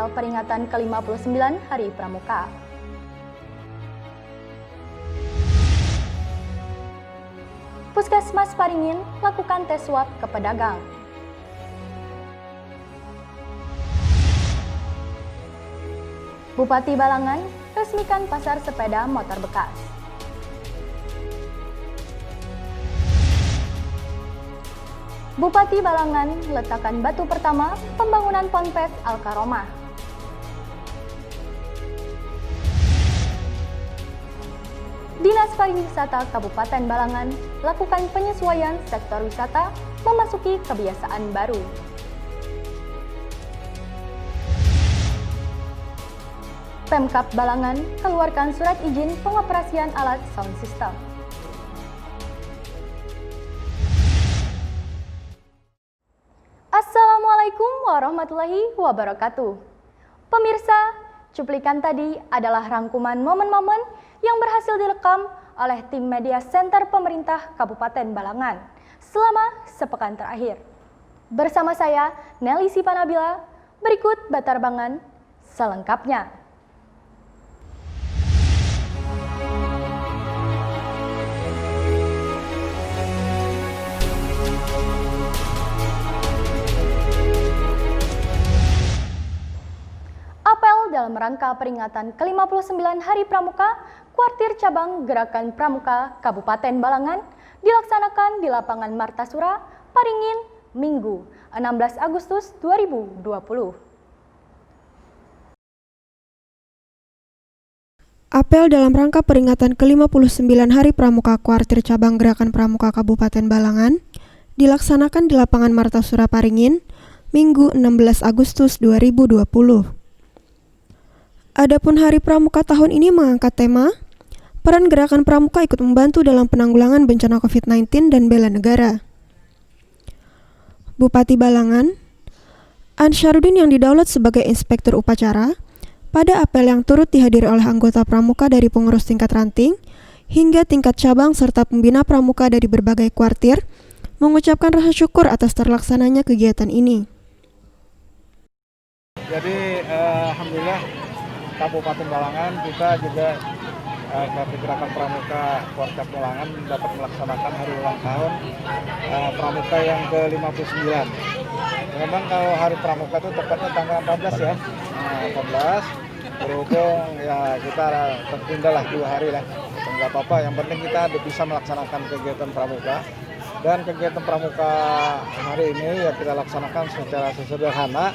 rangka peringatan ke-59 Hari Pramuka. Puskesmas Paringin lakukan tes swab ke pedagang. Bupati Balangan resmikan pasar sepeda motor bekas. Bupati Balangan letakkan batu pertama pembangunan Ponpes Al-Karomah. Dinas Pariwisata Kabupaten Balangan lakukan penyesuaian sektor wisata memasuki kebiasaan baru. Pemkab Balangan keluarkan surat izin pengoperasian alat sound system. Assalamualaikum warahmatullahi wabarakatuh. Pemirsa, cuplikan tadi adalah rangkuman momen-momen yang berhasil direkam oleh tim media center pemerintah Kabupaten Balangan selama sepekan terakhir. Bersama saya, Nelly Sipanabila, berikut batarbangan selengkapnya. Apel dalam rangka peringatan ke-59 Hari Pramuka, Kuartir Cabang Gerakan Pramuka Kabupaten Balangan dilaksanakan di lapangan Martasura, Paringin, Minggu, 16 Agustus 2020. Apel dalam rangka peringatan ke-59 Hari Pramuka Kuartir Cabang Gerakan Pramuka Kabupaten Balangan dilaksanakan di lapangan Martasura, Paringin, Minggu 16 Agustus 2020. Adapun Hari Pramuka tahun ini mengangkat tema peran Gerakan Pramuka ikut membantu dalam penanggulangan bencana COVID-19 dan bela negara. Bupati Balangan, Ansyaruddin yang didaulat sebagai Inspektur Upacara, pada apel yang turut dihadiri oleh anggota Pramuka dari pengurus tingkat ranting hingga tingkat cabang serta pembina Pramuka dari berbagai kuartir, mengucapkan rasa syukur atas terlaksananya kegiatan ini. Jadi alhamdulillah Kabupaten Balangan kita juga Gerakan Pramuka Kuartir Balangan dapat melaksanakan hari ulang tahun Pramuka yang ke-59. Memang kalau hari Pramuka itu tepatnya tanggal 14 ya. 14 berhubung ya kita tertunda lah 2 hari lah. Enggak apa-apa, yang penting kita bisa melaksanakan kegiatan Pramuka. Dan kegiatan Pramuka hari ini ya kita laksanakan secara sederhana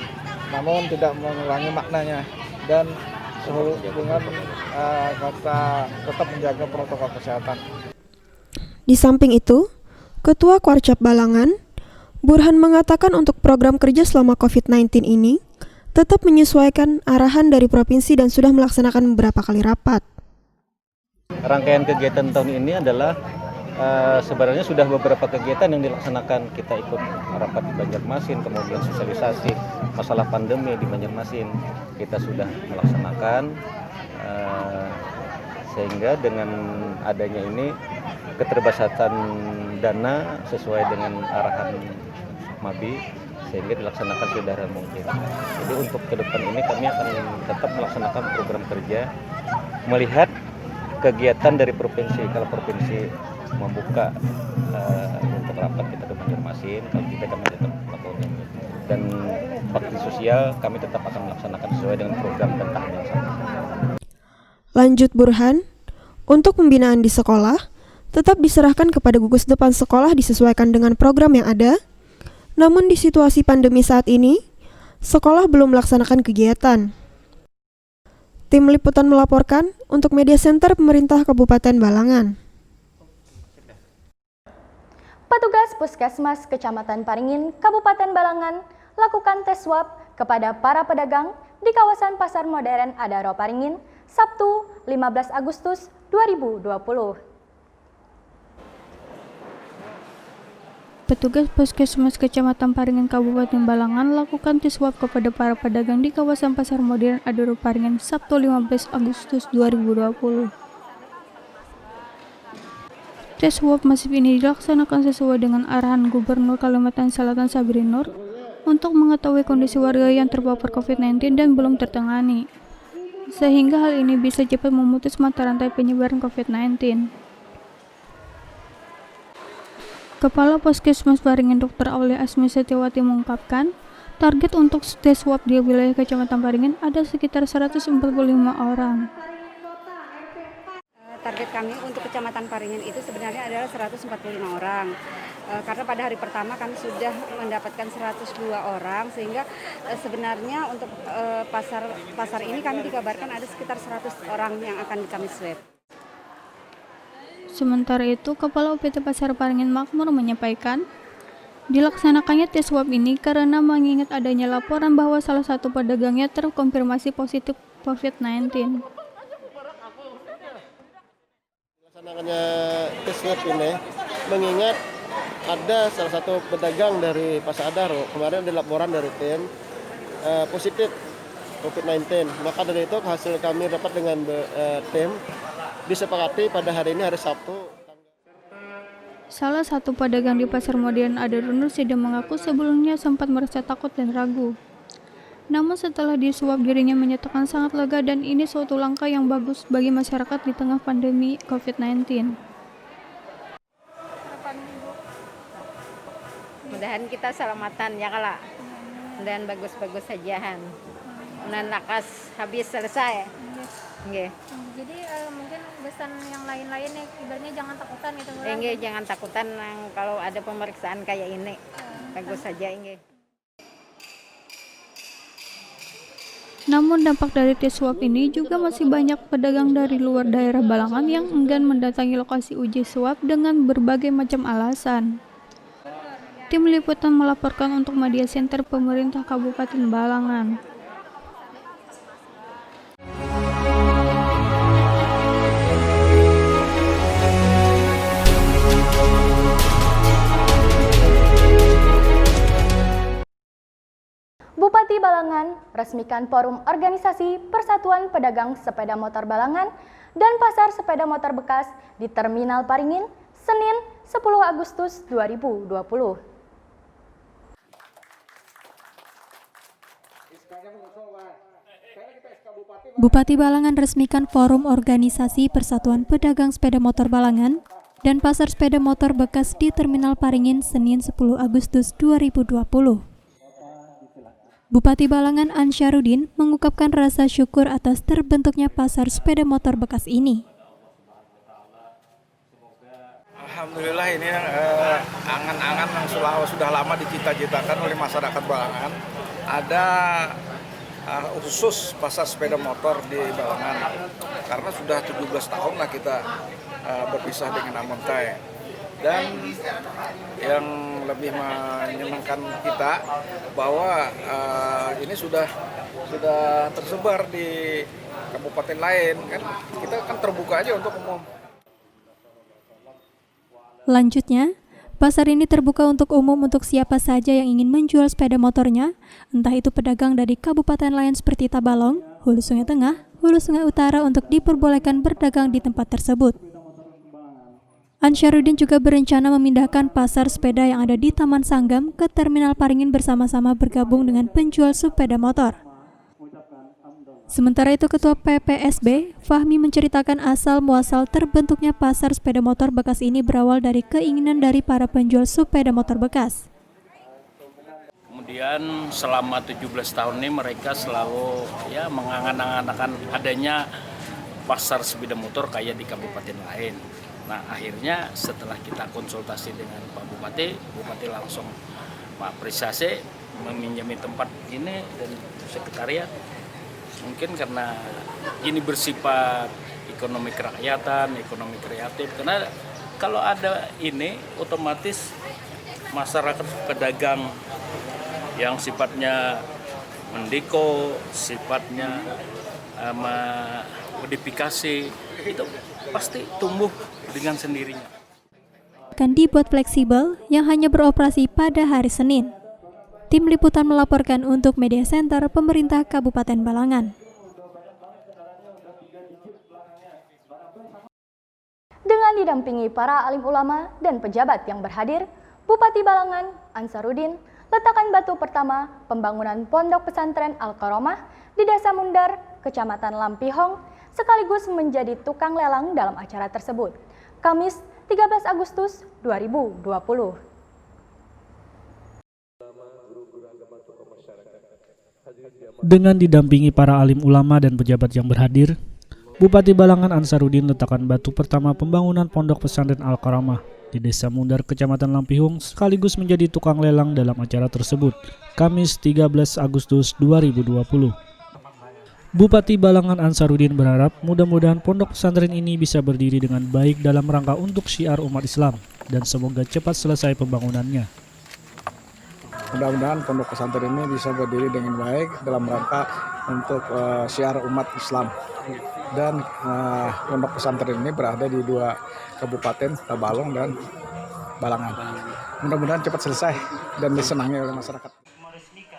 namun tidak mengurangi maknanya dan dengan kita tetap menjaga protokol kesehatan. Di samping itu, Ketua Kuarcap Balangan, Burhan mengatakan untuk program kerja selama COVID-19 ini tetap menyesuaikan arahan dari provinsi dan sudah melaksanakan beberapa kali rapat. Rangkaian kegiatan tahun ini adalah sebenarnya sudah beberapa kegiatan yang dilaksanakan. Kita ikut rapat di Banjarmasin, kemudian sosialisasi masalah pandemi di Banjarmasin kita sudah melaksanakan, sehingga dengan adanya ini keterbatasan dana sesuai dengan arahan MABI sehingga dilaksanakan sederhana mungkin. Jadi untuk ke depan ini kami akan tetap melaksanakan program kerja melihat kegiatan dari provinsi. Kalau provinsi membuka untuk rapat kita ke Banjarmasin, kalau kita kami tetap melakukan, dan bakti sosial kami tetap akan melaksanakan sesuai dengan program dan tahap yang sama. Lanjut Burhan, untuk pembinaan di sekolah tetap diserahkan kepada gugus depan sekolah disesuaikan dengan program yang ada. Namun di situasi pandemi saat ini, sekolah belum melaksanakan kegiatan. Tim Liputan melaporkan untuk Media Center Pemerintah Kabupaten Balangan. Petugas Puskesmas Kecamatan Paringin, Kabupaten Balangan lakukan tes swab kepada para pedagang di kawasan Pasar Modern Adaro Paringin, Sabtu 15 Agustus 2020. Petugas Puskesmas Kecamatan Paringin Kabupaten Balangan lakukan tes swab kepada para pedagang di kawasan Pasar Modern Adaro Paringin, Sabtu 15 Agustus 2020. Tes swab masif ini dilaksanakan sesuai dengan arahan Gubernur Kalimantan Selatan Sabri Nur untuk mengetahui kondisi warga yang terpapar COVID-19 dan belum tertangani, sehingga hal ini bisa cepat memutus mata rantai penyebaran COVID-19. Kepala Puskesmas Paringin Dr. Aulia Asmi Setiawati mengungkapkan, target untuk tes swab di wilayah Kecamatan Paringin ada sekitar 145 orang. Target kami untuk Kecamatan Paringin itu sebenarnya adalah 145 orang. Karena pada hari pertama kami sudah mendapatkan 102 orang, sehingga sebenarnya untuk pasar ini kami dikabarkan ada sekitar 100 orang yang akan kami swab. Sementara itu, Kepala UPT Pasar Paringin Makmur menyampaikan, dilaksanakannya tes swab ini karena mengingat adanya laporan bahwa salah satu pedagangnya terkonfirmasi positif COVID-19. Dilaksanakannya tes swab ini mengingat ada salah satu pedagang dari Pasar Adaro kemarin ada laporan dari tim positif COVID-19. Maka dari itu hasil kami rapat dengan tim disepakati pada hari ini hari Sabtu. Salah satu pedagang di Pasar Modern Adaro Nursida mengaku sebelumnya sempat merasa takut dan ragu. Namun setelah disuap dirinya menyatakan sangat lega dan ini suatu langkah yang bagus bagi masyarakat di tengah pandemi COVID-19. Mudahan kita selamatan ya kala. Dan bagus-bagus sajahan. Mudahan lakas habis selesai. Nggih. Jadi mungkin pesan yang lain-lain ya, ibaratnya jangan takutan gitu. Nggih, jangan takutan kalau ada pemeriksaan kayak ini. Bagus saja nggih. Namun dampak dari tes swab ini juga masih banyak pedagang dari luar daerah Balangan yang enggan mendatangi lokasi uji swab dengan berbagai macam alasan. Tim liputan melaporkan untuk Media Center Pemerintah Kabupaten Balangan. Bupati Balangan resmikan Forum Organisasi Persatuan Pedagang Sepeda Motor Balangan dan Pasar Sepeda Motor Bekas di Terminal Paringin, Senin 10 Agustus 2020. Bupati Balangan resmikan Forum Organisasi Persatuan Pedagang Sepeda Motor Balangan dan Pasar Sepeda Motor Bekas di Terminal Paringin, Senin 10 Agustus 2020. Bupati Balangan Ansyarudin mengungkapkan rasa syukur atas terbentuknya pasar sepeda motor bekas ini. Alhamdulillah ini angan-angan yang sudah lama dicita-citakan oleh masyarakat Balangan. Ada khusus pasar sepeda motor di Balangan. Karena sudah 17 tahun lah kita berpisah dengan Amontai. Dan yang lebih menyenangkan kita bahwa ini sudah tersebar di kabupaten lain, kan kita kan terbuka aja untuk umum. Lanjutnya, pasar ini terbuka untuk umum untuk siapa saja yang ingin menjual sepeda motornya, entah itu pedagang dari kabupaten lain seperti Tabalong, Hulu Sungai Tengah, Hulu Sungai Utara untuk diperbolehkan berdagang di tempat tersebut. Ansyarudin juga berencana memindahkan pasar sepeda yang ada di Taman Sanggam ke Terminal Paringin bersama-sama bergabung dengan penjual sepeda motor. Sementara itu, Ketua PPSB, Fahmi menceritakan asal-muasal terbentuknya pasar sepeda motor bekas ini berawal dari keinginan dari para penjual sepeda motor bekas. Kemudian selama 17 tahun ini mereka selalu mengangan-angan adanya pasar sepeda motor kayak di kabupaten lain. Nah, akhirnya setelah kita konsultasi dengan Pak Bupati, Bupati langsung mengapresiasi meminjami tempat ini dan sekretariat. Mungkin karena ini bersifat ekonomi kerakyatan, ekonomi kreatif. Karena kalau ada ini, otomatis masyarakat pedagang yang sifatnya mendeko, sifatnya modifikasi, itu pasti tumbuh dengan sendirinya. Akan dibuat fleksibel yang hanya beroperasi pada hari Senin. Tim liputan melaporkan untuk Media Center Pemerintah Kabupaten Balangan. Dengan didampingi para alim ulama dan pejabat yang berhadir, Bupati Balangan Ansyarudin letakan batu pertama pembangunan Pondok Pesantren Al-Karomah di Desa Mundar, Kecamatan Lampihong, sekaligus menjadi tukang lelang dalam acara tersebut. Kamis 13 Agustus 2020. Dengan didampingi para alim ulama dan pejabat yang berhadir, Bupati Balangan Ansarudin letakkan batu pertama pembangunan Pondok Pesantren Al-Karomah di Desa Mundar, Kecamatan Lampihong, sekaligus menjadi tukang lelang dalam acara tersebut, Kamis 13 Agustus 2020. Bupati Balangan Ansarudin berharap mudah-mudahan pondok pesantren ini bisa berdiri dengan baik dalam rangka untuk syiar umat Islam dan semoga cepat selesai pembangunannya. Mudah-mudahan pondok pesantren ini bisa berdiri dengan baik dalam rangka untuk syiar umat Islam. Dan pondok pesantren ini berada di 2 kabupaten, Tabalong dan Balangan. Mudah-mudahan cepat selesai dan disenangi oleh masyarakat.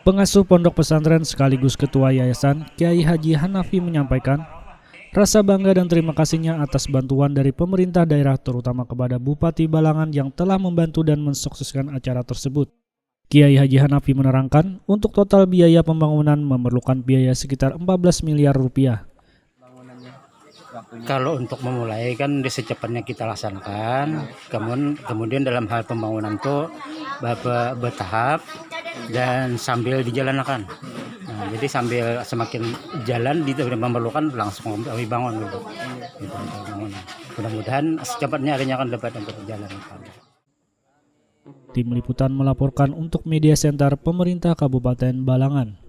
Pengasuh pondok pesantren sekaligus ketua yayasan, Kiai Haji Hanafi menyampaikan rasa bangga dan terima kasihnya atas bantuan dari pemerintah daerah terutama kepada Bupati Balangan yang telah membantu dan mensukseskan acara tersebut. Kiai Haji Hanafi menerangkan untuk total biaya pembangunan memerlukan biaya sekitar 14 miliar rupiah. Kalau untuk memulai kan secepatnya kita laksanakan, kemudian dalam hal pembangunan itu bertahap dan sambil dijalankan. Nah, jadi sambil semakin jalan memerlukan langsung kami bangun gitu. Mudah-mudahan secepatnya akhirnya akan dapat untuk berjalan. Tim Liputan melaporkan untuk Media Center Pemerintah Kabupaten Balangan.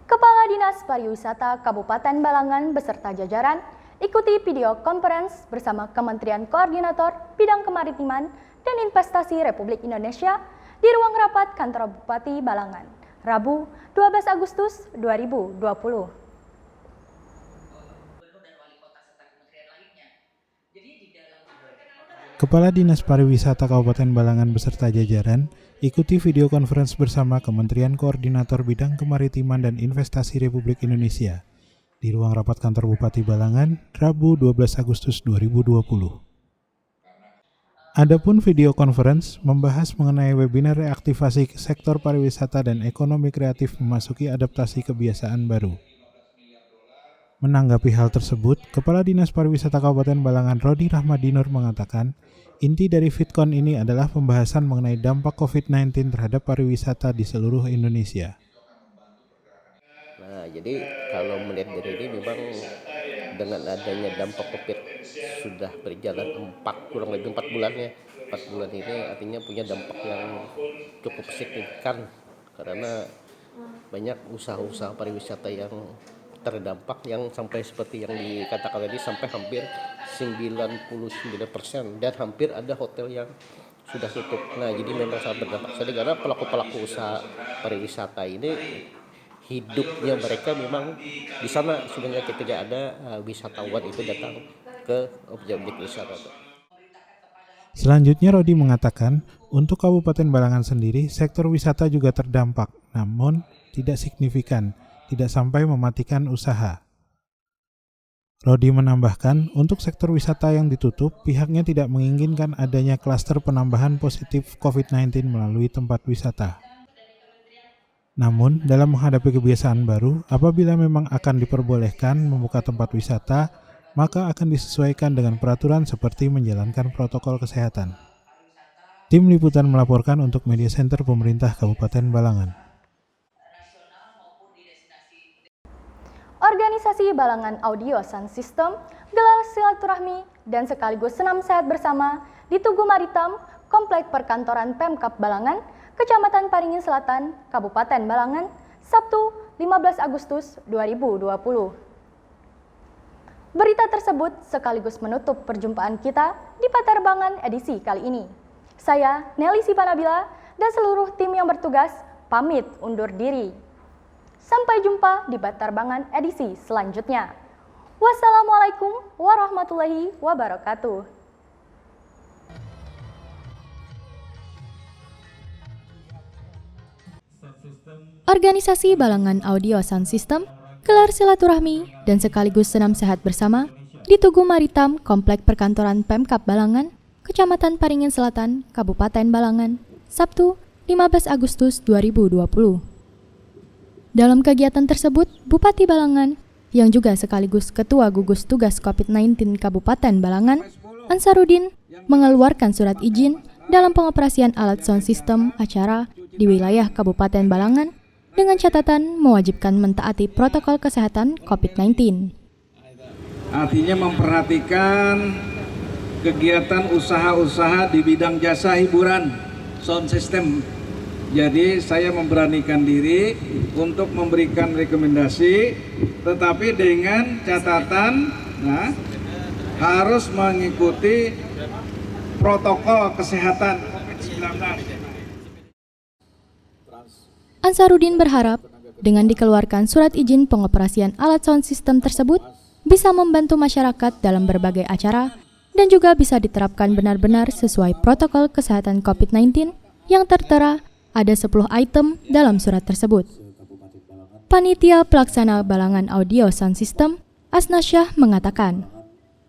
Kepala Dinas Pariwisata Kabupaten Balangan beserta jajaran ikuti video conference bersama Kementerian Koordinator Bidang Kemaritiman dan Investasi Republik Indonesia di ruang rapat kantor Bupati Balangan, Rabu 12 Agustus 2020. Kepala Dinas Pariwisata Kabupaten Balangan beserta jajaran ikuti video conference bersama Kementerian Koordinator Bidang Kemaritiman dan Investasi Republik Indonesia di ruang rapat kantor Bupati Balangan, Rabu 12 Agustus 2020. Adapun video conference membahas mengenai webinar reaktivasi sektor pariwisata dan ekonomi kreatif memasuki adaptasi kebiasaan baru. Menanggapi hal tersebut, Kepala Dinas Pariwisata Kabupaten Balangan Rodi Rahmadinur mengatakan, inti dari VidCon ini adalah pembahasan mengenai dampak COVID-19 terhadap pariwisata di seluruh Indonesia. Nah, jadi kalau melihat dari ini memang dengan adanya dampak COVID sudah berjalan kurang lebih 4 bulan ya. 4 bulan ini artinya punya dampak yang cukup signifikan karena banyak usaha-usaha pariwisata yang terdampak yang sampai seperti yang dikatakan tadi sampai hampir 99% dan hampir ada hotel yang sudah tutup. Nah, jadi memang sangat berdampak sekali karena pelaku-pelaku usaha pariwisata ini hidupnya mereka memang di sana sehingga ketika ada wisatawan itu datang ke objek wisata. Selanjutnya Rodi mengatakan, untuk Kabupaten Balangan sendiri sektor wisata juga terdampak, namun tidak signifikan, tidak sampai mematikan usaha. Rodi menambahkan, untuk sektor wisata yang ditutup, pihaknya tidak menginginkan adanya klaster penambahan positif COVID-19 melalui tempat wisata. Namun, dalam menghadapi kebiasaan baru, apabila memang akan diperbolehkan membuka tempat wisata, maka akan disesuaikan dengan peraturan seperti menjalankan protokol kesehatan. Tim Liputan melaporkan untuk Media Center Pemerintah Kabupaten Balangan. Organisasi Balangan Audio Sound System gelar silaturahmi dan sekaligus senam sehat bersama di Tugu Maritim, Komplek Perkantoran Pemkab Balangan, Kecamatan Paringin Selatan, Kabupaten Balangan, Sabtu 15 Agustus 2020. Berita tersebut sekaligus menutup perjumpaan kita di Paterbangan edisi kali ini. Saya, Nelly Sipanabila, dan seluruh tim yang bertugas pamit undur diri. Sampai jumpa di Paterbangan edisi selanjutnya. Wassalamualaikum warahmatullahi wabarakatuh. Organisasi Balangan Audio Sound System gelar silaturahmi dan sekaligus senam sehat bersama di Tugu Maritim Komplek Perkantoran Pemkab Balangan, Kecamatan Paringin Selatan, Kabupaten Balangan, Sabtu 15 Agustus 2020. Dalam kegiatan tersebut, Bupati Balangan yang juga sekaligus Ketua Gugus Tugas COVID-19 Kabupaten Balangan, Ansarudin, mengeluarkan surat izin dalam pengoperasian alat sound system acara di wilayah Kabupaten Balangan dengan catatan mewajibkan mentaati protokol kesehatan COVID-19. Artinya memperhatikan kegiatan usaha-usaha di bidang jasa hiburan sound system. Jadi saya memberanikan diri untuk memberikan rekomendasi, tetapi dengan catatan harus mengikuti protokol kesehatan COVID-19. Ansarudin berharap dengan dikeluarkan surat izin pengoperasian alat sound system tersebut bisa membantu masyarakat dalam berbagai acara dan juga bisa diterapkan benar-benar sesuai protokol kesehatan COVID-19 yang tertera ada 10 item dalam surat tersebut. Panitia Pelaksana Balangan Audio Sound System, Asnasyah, mengatakan,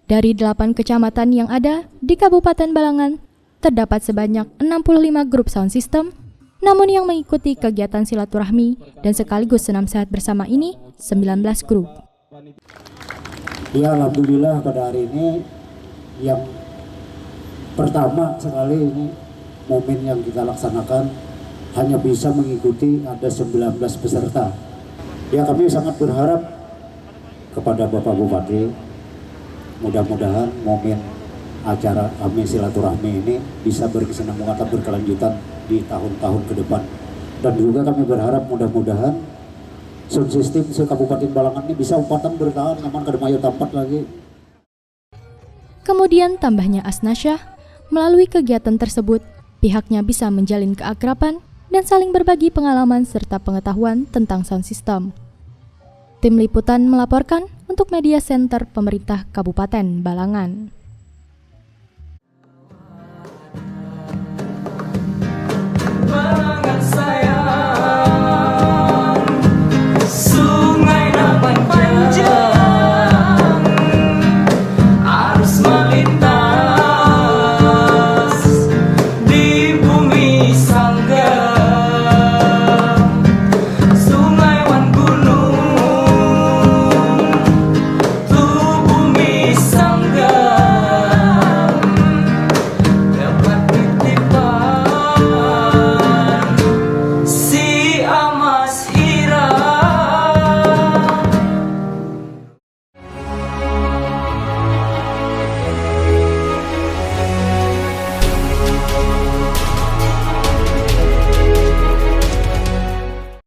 dari 8 kecamatan yang ada di Kabupaten Balangan, terdapat sebanyak 65 grup sound system, namun yang mengikuti kegiatan silaturahmi dan sekaligus senam sehat bersama ini 19 grup. Ya, alhamdulillah pada hari ini yang pertama sekali ini momen yang kita laksanakan hanya bisa mengikuti ada 19 peserta. Ya, kami sangat berharap kepada Bapak Bupati, mudah-mudahan momen acara kami silaturahmi ini bisa berkesinambungan atau berkelanjutan di tahun-tahun ke depan. Dan juga kami berharap mudah-mudahan sound system se-Kabupaten Balangan ini bisa umpatan bertahan nyaman ke demayo tempat lagi. Kemudian tambahnya Asnasyah, melalui kegiatan tersebut, pihaknya bisa menjalin keakraban dan saling berbagi pengalaman serta pengetahuan tentang sound system. Tim Liputan melaporkan untuk Media Center Pemerintah Kabupaten Balangan.